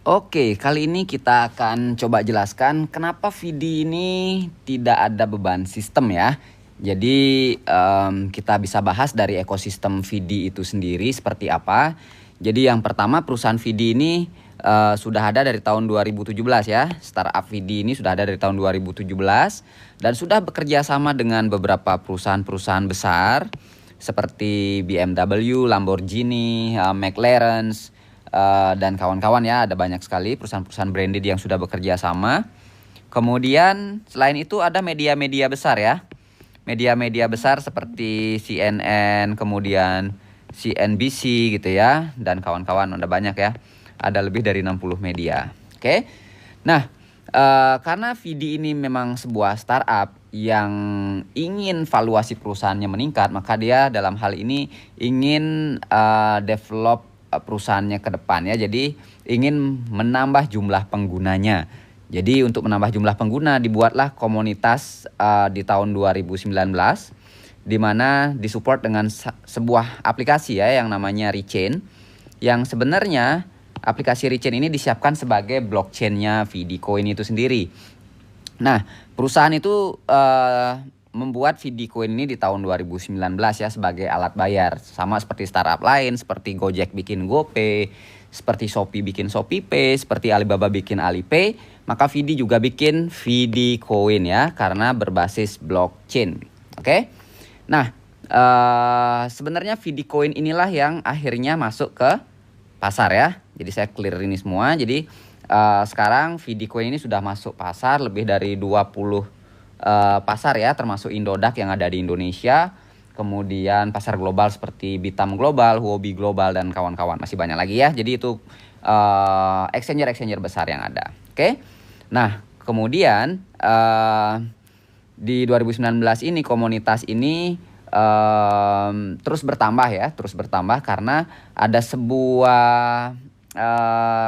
Oke, kali ini kita akan coba jelaskan kenapa VD ini tidak ada beban sistem ya. Jadi kita bisa bahas dari ekosistem VD itu sendiri seperti apa. Jadi yang pertama, perusahaan VD ini sudah ada dari tahun 2017 ya. Startup VD ini sudah ada dari tahun 2017 dan sudah bekerja sama dengan beberapa perusahaan-perusahaan besar seperti BMW, Lamborghini, McLaren, dan kawan-kawan ya. Ada banyak sekali perusahaan-perusahaan branded yang sudah bekerja sama. Kemudian selain itu ada media-media besar ya. Media-media besar seperti CNN, kemudian CNBC gitu ya, dan kawan-kawan, ada banyak ya. Ada lebih dari 60 media. Oke. Nah, karena VD ini memang sebuah startup yang ingin valuasi perusahaannya meningkat, maka dia dalam hal ini ingin develop perusahaannya ke depan ya. Jadi ingin menambah jumlah penggunanya. Jadi untuk menambah jumlah pengguna dibuatlah komunitas di tahun 2019 di mana disupport dengan sebuah aplikasi ya yang namanya Rechain, yang sebenarnya aplikasi Rechain ini disiapkan sebagai blockchain-nya VD Coin itu sendiri. Nah, perusahaan itu membuat VD Coin ini di tahun 2019 ya sebagai alat bayar. Sama seperti startup lain, seperti Gojek bikin GoPay, seperti Shopee bikin ShopeePay, seperti Alibaba bikin Alipay, maka VD juga bikin VD Coin ya, karena berbasis blockchain. Oke? Nah, sebenarnya VD Coin inilah yang akhirnya masuk ke pasar ya. Jadi saya clear ini semua. Jadi sekarang VD Coin ini sudah masuk pasar lebih dari 20 pasar ya, termasuk Indodax yang ada di Indonesia. Kemudian pasar global seperti Bitam Global, Huobi Global, dan kawan-kawan. Masih banyak lagi ya. Jadi itu exchanger-exchanger besar yang ada. Oke. Nah, kemudian di 2019 ini komunitas ini terus bertambah ya, terus bertambah karena ada sebuah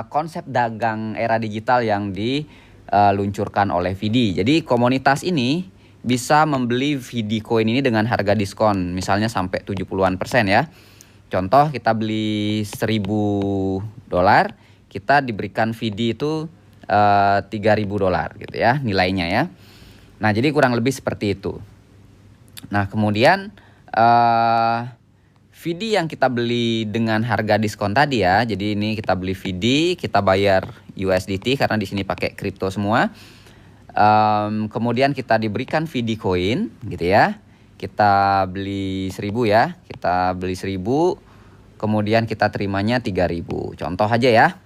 konsep dagang era digital yang diluncurkan oleh VD. Jadi komunitas ini bisa membeli VD Coin ini dengan harga diskon, misalnya sampai 70-an% ya. Contoh, kita beli $1.000, kita diberikan VD itu $3.000 gitu ya nilainya ya. Nah, jadi kurang lebih seperti itu. Nah, kemudian VD yang kita beli dengan harga diskon tadi ya. Jadi ini kita beli VD, kita bayar USDT karena di sini pakai kripto semua. Kemudian kita diberikan VD Coin gitu ya. Kita beli 1.000 ya. Kita beli 1.000, kemudian kita terimanya 3.000. Contoh aja ya.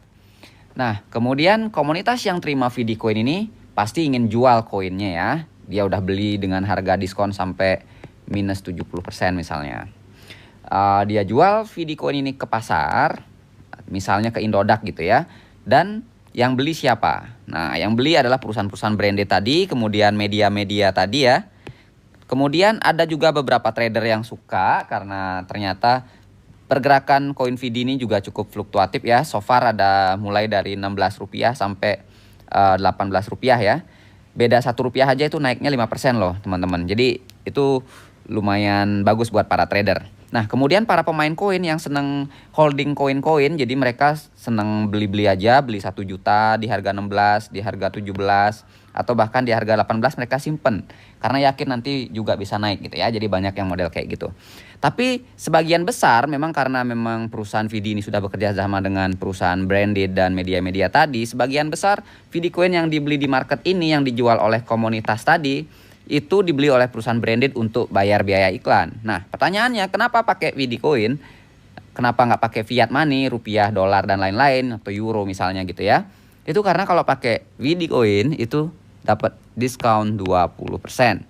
Nah, kemudian komunitas yang terima VD Coin ini pasti ingin jual koinnya ya. Dia udah beli dengan harga diskon sampai minus 70% misalnya. Dia jual VD Coin ini ke pasar, misalnya ke Indodax gitu ya. Dan yang beli siapa? Nah, yang beli adalah perusahaan-perusahaan branded tadi, kemudian media-media tadi ya. Kemudian ada juga beberapa trader yang suka karena ternyata pergerakan koin VD ini juga cukup fluktuatif ya. So far ada mulai dari Rp16 sampai Rp18 ya. Beda Rp1 aja itu naiknya 5% loh teman-teman. Jadi itu lumayan bagus buat para trader. Nah, kemudian para pemain koin yang seneng holding koin-koin, jadi mereka seneng beli-beli aja, beli 1 juta di harga 16, di harga 17, atau bahkan di harga 18 mereka simpen karena yakin nanti juga bisa naik gitu ya. Jadi banyak yang model kayak gitu. Tapi sebagian besar memang karena memang perusahaan VD ini sudah bekerja sama dengan perusahaan branded dan media-media tadi, sebagian besar VD Coin yang dibeli di market ini yang dijual oleh komunitas tadi itu dibeli oleh perusahaan branded untuk bayar biaya iklan. Nah, pertanyaannya kenapa pakai VD Coin? Kenapa nggak pakai fiat money, rupiah, dolar, dan lain-lain, atau euro misalnya gitu ya? Itu karena kalau pakai VD Coin itu dapat diskon 20%.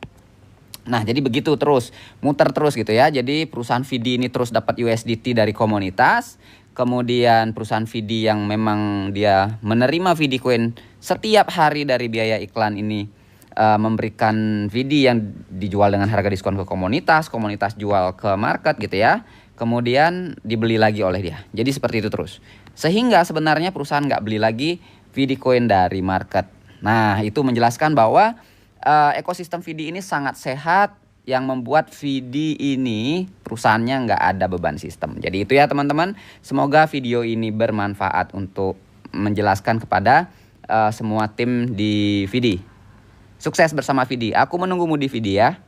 Nah, jadi begitu terus, muter terus gitu ya. Jadi perusahaan VD ini terus dapat USDT dari komunitas. Kemudian perusahaan VD yang memang dia menerima VD Coin setiap hari dari biaya iklan ini memberikan VD yang dijual dengan harga diskon ke komunitas, komunitas jual ke market gitu ya. Kemudian dibeli lagi oleh dia. Jadi seperti itu terus. Sehingga sebenarnya perusahaan nggak beli lagi VD Coin dari market. Nah, itu menjelaskan bahwa ekosistem VD ini sangat sehat, yang membuat VD ini perusahaannya nggak ada beban sistem. Jadi itu ya teman-teman. Semoga video ini bermanfaat untuk menjelaskan kepada semua tim di Vidi. Sukses bersama Vidi. Aku menunggumu di Vidi ya.